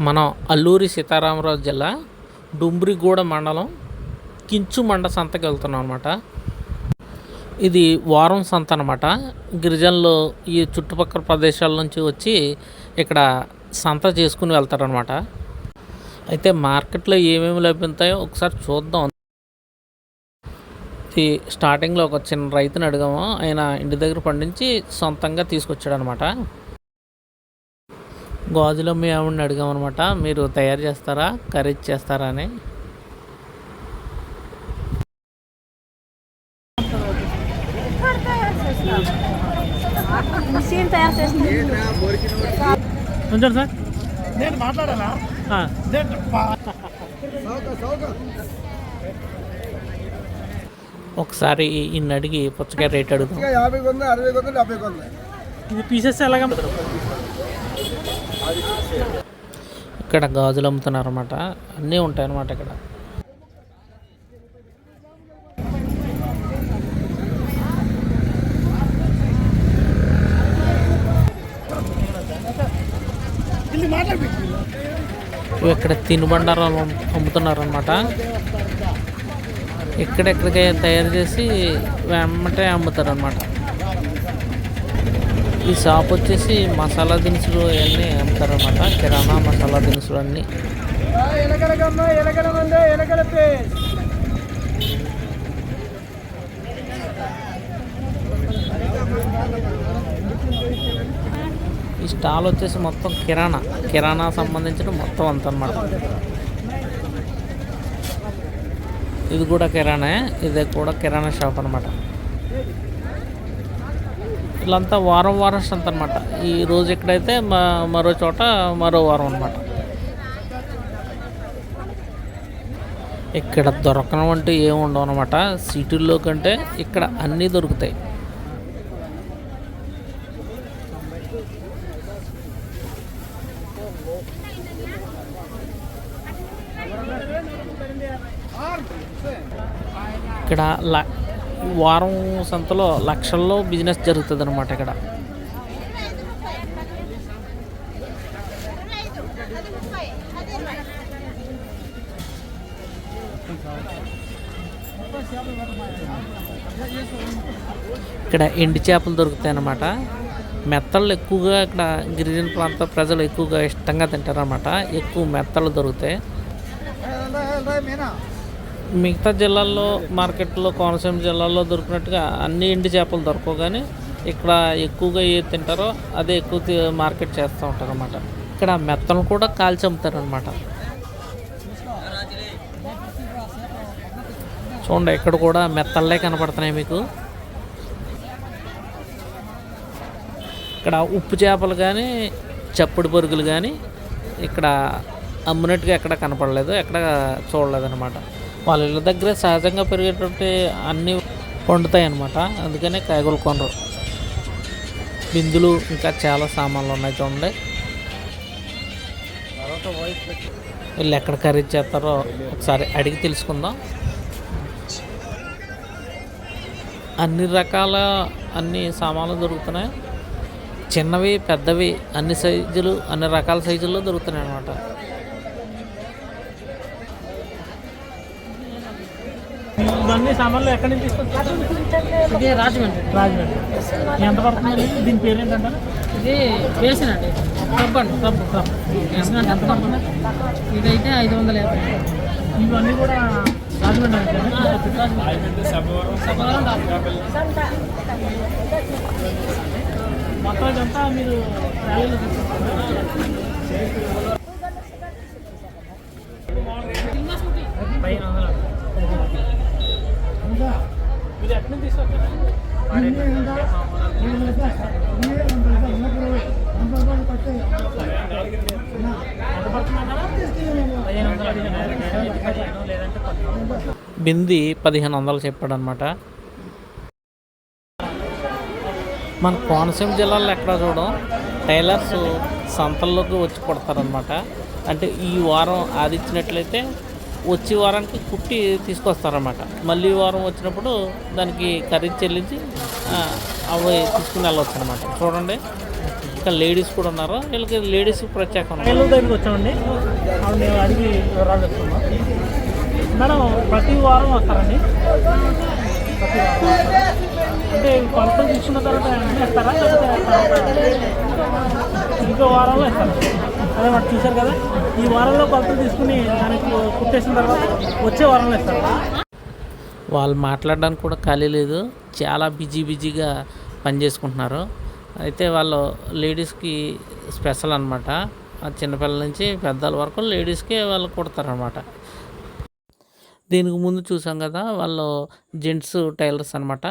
మనం అల్లూరి సీతారామరాజు జిల్లా డుమ్రిగూడ మండలం కించుమండ సంతకి వెళ్తున్నాం అనమాట. ఇది వారం సంత అనమాట. గిరిజనులు ఈ చుట్టుపక్కల ప్రదేశాల నుంచి వచ్చి ఇక్కడ సంత చేసుకుని వెళ్తారనమాట. అయితే మార్కెట్లో ఏమేమి లభిస్తాయో ఒకసారి చూద్దాం. ఇది స్టార్టింగ్లో ఒక చిన్న రైతుని అడిగాము. ఆయన ఇంటి దగ్గర పండించి సొంతంగా తీసుకొచ్చాడు అనమాట. గాజులు అమ్మే ఆవిడని అడిగామన్నమాట, మీరు తయారు చేస్తారా, ఖరీదు చేస్తారా అని. సార్ నేను మాట్లాడాలా? ఒకసారి ఇన్ని అడిగి పుచ్చకాయ రేట్ అడుగుతాం. ఇది పీసెస్ ఎలాగ? ఇక్కడ గాజులు అమ్ముతున్నారు అన్నమాట. అన్నీ ఉంటాయి అన్నమాట ఇక్కడ. ఇక్కడ తినుబండారాలు అమ్ముతున్నారు అన్నమాట. ఇక్కడెక్కడికి తయారు చేసి వెంబటే అమ్ముతారు అన్నమాట. ఈ షాప్ వచ్చేసి మసాలా దినుసులు అన్నీ అమ్ముతారన్నమాట. కిరాణా మసాలా దినుసులు అన్నీ. ఈ స్టాల్ వచ్చేసి మొత్తం కిరాణా సంబంధించిన మొత్తం అంత అన్నమాట. ఇది కూడా కిరాణా, ఇది కూడా కిరాణా షాప్ అనమాట. వీళ్ళంతా వారం సంత అనమాట. ఈ రోజు ఎక్కడైతే మరో చోట మరో వారం అనమాట. ఇక్కడ దొరకడం అంటూ ఏమి ఉండవు అనమాట. సిటీల్లో కంటే ఇక్కడ అన్నీ దొరుకుతాయి. ఇక్కడ వారం సంతలో లక్షల్లో బిజినెస్ జరుగుతుంది అనమాట. ఇక్కడ ఇక్కడ ఎండి చేపలు దొరుకుతాయి అన్నమాట. మెత్తళ్ళు ఎక్కువగా ఇక్కడ గిరిజన ప్రాంత ప్రజలు ఎక్కువగా ఇష్టంగా తింటారన్నమాట. ఎక్కువ మెత్తలు దొరుకుతాయి. మిగతా జిల్లాల్లో మార్కెట్లో కోనసీమ జిల్లాల్లో దొరికినట్టుగా అన్ని ఎండి చేపలు దొరకవు, కానీ ఇక్కడ ఎక్కువగా ఏది తింటారో అదే ఎక్కువ మార్కెట్ చేస్తూ ఉంటారు అన్నమాట. ఇక్కడ మెత్తలు కూడా కాల్చి అమ్ముతారు అనమాట. చూడండి, ఇక్కడ కూడా మెత్తల్లే కనపడుతున్నాయి మీకు. ఇక్కడ ఉప్పు చేపలు కానీ చప్పుడు పరుగులు కానీ ఇక్కడ అమ్మినట్టుగా ఎక్కడ కనపడలేదు, ఎక్కడ చూడలేదు అనమాట. వాళ్ళ ఇళ్ళ దగ్గర సహజంగా పెరిగేటువంటి అన్నీ వండుతాయి అన్నమాట. అందుకనే కాయగూరలు కొనరు. బిందులు ఇంకా చాలా సామాన్లు ఉన్నాయి చూడండి. వీళ్ళు ఎక్కడ ఖరీదు చేస్తారో ఒకసారి అడిగి తెలుసుకుందాం. అన్ని రకాల అన్ని సామాన్లు దొరుకుతున్నాయి. చిన్నవి పెద్దవి అన్ని సైజులు అన్ని రకాల సైజుల్లో దొరుకుతున్నాయి అన్నమాట. ఇవన్నీ సామాన్లు ఎక్కడి నుంచి తీసుకొచ్చారు? ఇది రాజమండ్రి. ఎంత పడుతుందండి? దీని పేరు ఏంటంటారు? ఇది బేసిన్ అండి. క్లబ్ బేసిన్ అంటే ఎంత పడుతుంది? ఇదైతే 550. ఇవన్నీ కూడా రాజమండ్రి అంటే మొత్తం ఇదంతా మీరు ర్యాలీలో తీసుకొస్తారు. ఇది ఎక్కడి నుంచి తీసుకొచ్చారు? బింది 1500 చెప్పాడు అనమాట. మన కోనసీమ జిల్లాలో ఎక్కడ చూడడం టైలర్స్ సంతల్లోకి వచ్చి పడతారనమాట. అంటే ఈ వారం ఆదిచ్చినట్లయితే వచ్చే వారానికి కుట్టి తీసుకొస్తారన్నమాట. మళ్ళీ వారం వచ్చినప్పుడు దానికి ఖరీదు చెల్లించి అవి తీసుకుని వెళ్ళవచ్చు అనమాట. చూడండి, ఇంకా లేడీస్ కూడా ఉన్నారు. వీళ్ళకి లేడీస్ ప్రత్యేకం టైలర్ దగ్గరికి వచ్చామండి. ఆవిడ మేము అడిగి వివరాలు చెప్తున్నాం. మేడం ప్రతి వారం వస్తారండి? ప్రతి వారం అంటే కొలతలు తీసుకున్న తర్వాత వెంటనే ఇస్తారా, లేకపోతే ఇంకో వారంలో ఇస్తారా? అదే మాట చూశారు కదా, ఈ వారంలో కొలతలు తీసుకుని దానికి కుట్టేసిన తర్వాత వచ్చే వారంలో ఇస్తారా? వాళ్ళు మాట్లాడడానికి కూడా ఖాళీ లేదు, చాలా బిజీగా పని చేసుకుంటున్నారు. అయితే వాళ్ళు లేడీస్కి స్పెషల్ అనమాట. చిన్నపిల్లల నుంచి పెద్దల వరకు లేడీస్కే వాళ్ళు కుడతారనమాట. దీనికి ముందు చూసాం కదా, వాళ్ళు జెంట్స్ టైలర్స్ అనమాట.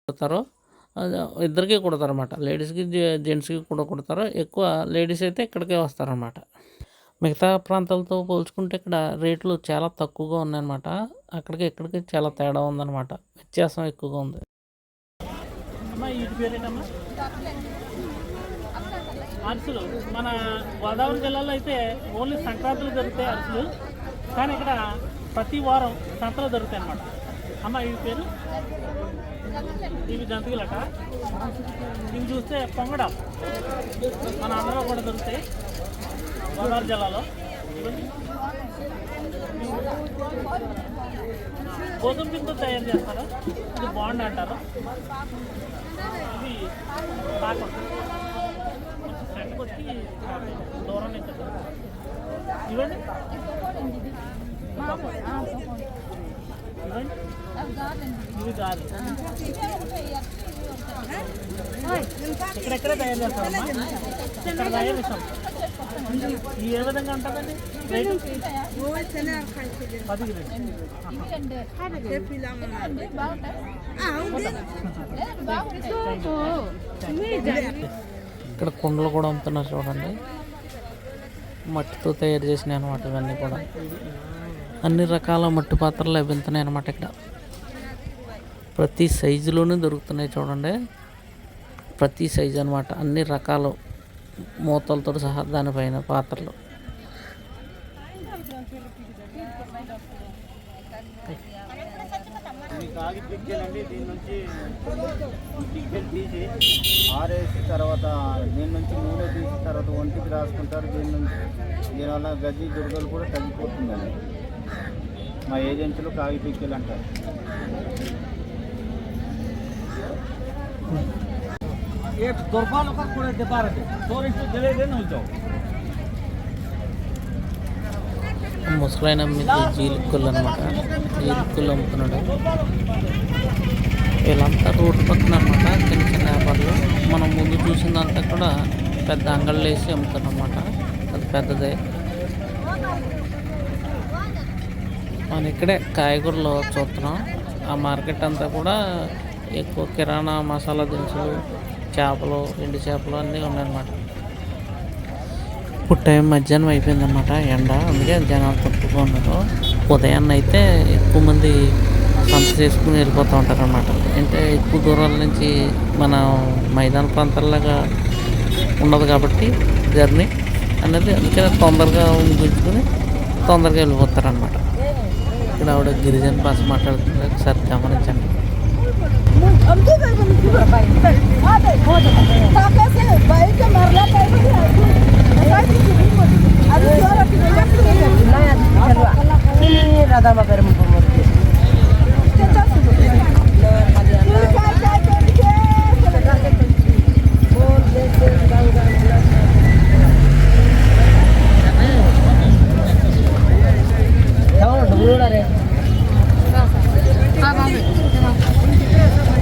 కుడతారు, ఇద్దరికి కుడతారు అనమాట. లేడీస్కి జెంట్స్కి కూడా కుడతారు. ఎక్కువ లేడీస్ అయితే ఇక్కడికే వస్తారనమాట. మిగతా ప్రాంతాలతో పోల్చుకుంటే ఇక్కడ రేట్లు చాలా తక్కువగా ఉన్నాయన్నమాట. అక్కడికి ఇక్కడికి చాలా తేడా ఉందన్నమాట, వ్యత్యాసం ఎక్కువగా ఉంది. వీటి పేరేటమ్మా? అరిసెలు మన గోదావరి జిల్లాలో అయితే ఓన్లీ సంక్రాంతులు దొరుకుతాయి అరిసెలు, కానీ ఇక్కడ ప్రతి వారం సంతలో దొరుకుతాయి అన్నమాట. అమ్మ ఇవి పేరు? ఇవి జంతికలట. ఇవి చూస్తే పొంగడం మన ఆంధ్రలో కూడా దొరుకుతాయి గోదావరి జిల్లాలో. గోధుమ పిండితో తయారు చేస్తారు, ఇది బాండ్ అంటారు. ఇది పాకం ఫ్రెండ్కి వచ్చి దూరం నుంచి ఇవ్వండి. ఇవి కాదు, ఇక్కడెక్కడే తయారు చేస్తారమ్మా, ఇక్కడ తయారు చేస్తాం. ఇది ఏ విధంగా ఉంటుందండి రేటు? 10 ఇక్కడ కుండలు కూడా అమ్ముతున్నారు చూడండి, మట్టితో తయారు చేసినాయి అనమాట. ఇవన్నీ కూడా అన్ని రకాల మట్టి పాత్రలు లభిస్తున్నాయి అనమాట. ఇక్కడ ప్రతి సైజులోనే దొరుకుతున్నాయి చూడండి, ప్రతి సైజు అనమాట. అన్ని రకాలు మూతలతో సహా దానిపైన పాత్రలు. కాగి పిక్కెలండి, దీని నుంచి పిక్కెలు తీసి ఆరేసి తర్వాత దీని నుంచి నూనె తీసి తర్వాత ఒంటికి రాసుకుంటారు. దీనివల్ల గజ్జి దుర్గలు కూడా తగ్గిపోతుందండి. మా ఏజెన్సీలో కాగి పిక్కెలు అంటారు. ముసలైన మీద జీలిక్కులు అనమాట, జీలిక్కులు అమ్ముతున్నాడు. వీళ్ళంతా రోడ్డు పక్కన అనమాట, చిన్న వ్యాపారులు. మనం ముందు చూసిందంతా కూడా పెద్ద అంగళ్ళు వేసి అమ్ముతారు అనమాట, అది పెద్దదే. మనం ఇక్కడే కాయగూరలు చూస్తున్నాం. ఆ మార్కెట్ అంతా కూడా ఎక్కువ కిరాణా మసాలా దినుసులు, చేపలు, ఎండు చేపలు అన్నీ ఉన్నాయన్నమాట. ఇప్పుడు టైం మధ్యాహ్నం అయిపోయిందన్నమాట, ఎండ, అందుకే జనాలు తక్కువగా ఉన్నారు. ఉదయాన్న అయితే ఎక్కువ మంది సంత చేసుకుని వెళ్ళిపోతూ ఉంటారు అన్నమాట. అంటే ఎక్కువ దూరాల నుంచి మన మైదాన ప్రాంతాల్లాగా ఉండదు కాబట్టి జర్నీ అనేది, అందుకే తొందరగా ముగించుకొని తొందరగా వెళ్ళిపోతారనమాట. ఇక్కడ ఆవిడ గిరిజన భాష మాట్లాడుతుంది, ఒకసారి గమనించండి.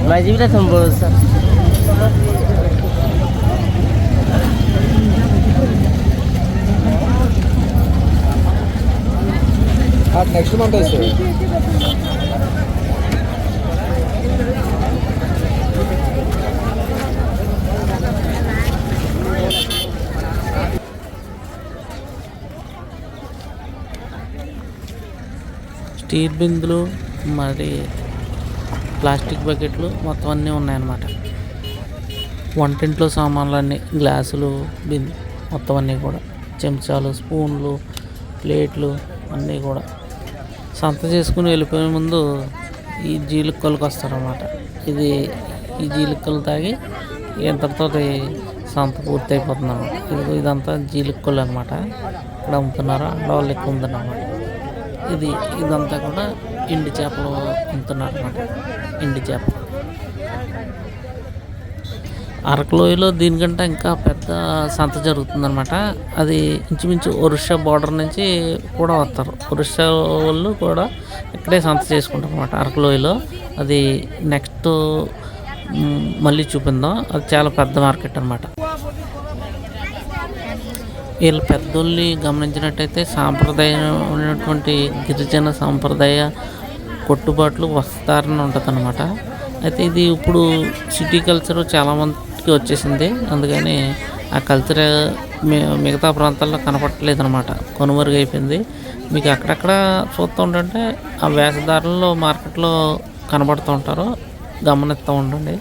Majibra Sambosa. నెక్స్ట్ మంత్ వస్తుంది. స్టీల్ బిందులు, మరి ప్లాస్టిక్ బకెట్లు మొత్తం అన్నీ ఉన్నాయన్నమాట. వంటింట్లో సామాన్లు అన్నీ, గ్లాసులు, మొత్తం అన్నీ కూడా, చెంచాలు, స్పూన్లు, ప్లేట్లు అన్నీ కూడా. సంత చేసుకుని వెళ్ళిపోయే ముందు ఈ జీలుక్కలకు వస్తారన్నమాట. ఈ జీలుక్కలు తాగి ఇంతటితో సంత పూర్తి అయిపోతుంది అనమాట. ఇదంతా జీలిక్కలు అనమాట. ఇక్కడ అమ్ముతున్నారు, ఆడవాళ్ళు ఎక్కువ అమ్ముతున్నారు అనమాట. ఇదంతా కూడా ఎండి చేపలు అమ్ముతున్నారు అనమాట. ఎండి చేపలు అరకులోయలో దీనికంటే ఇంకా పెద్ద సంత జరుగుతుందన్నమాట. అది ఇంచుమించు ఒరిస్సా బార్డర్ నుంచి కూడా వస్తారు. ఒరిస్సా వాళ్ళు కూడా ఇక్కడే సంత చేసుకుంటారు అనమాట అరకులోయలో. అది నెక్స్ట్ మళ్ళీ చూపిందాం. అది చాలా పెద్ద మార్కెట్ అనమాట. వీళ్ళ పెద్దోళ్ళని గమనించినట్టయితే సాంప్రదాయమైనటువంటి గిరిజన సాంప్రదాయ కొట్టుబాట్లు వస్త్రధారణ ఉంటుంది అనమాట. అయితే ఇది ఇప్పుడు సిటీ కల్చర్ చాలామందికి వచ్చేసింది. అందుకని ఆ కల్చర్ మిగతా ప్రాంతాల్లో కనపడట్లేదు అనమాట, కనుమరుగైపోయింది. మీకు అక్కడక్కడ చూస్తూ ఉంటుంటే ఆ వేషధారణలో మార్కెట్లో కనబడుతూ ఉంటారు, గమనిస్తూ ఉండండి.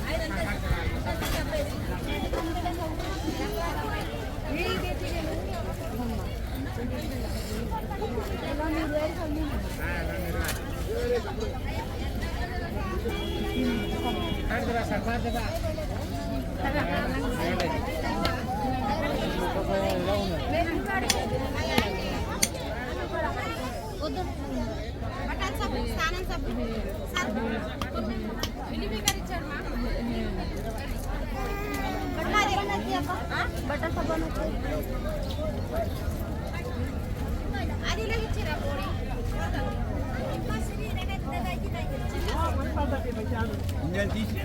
ఇంజన్ తీసి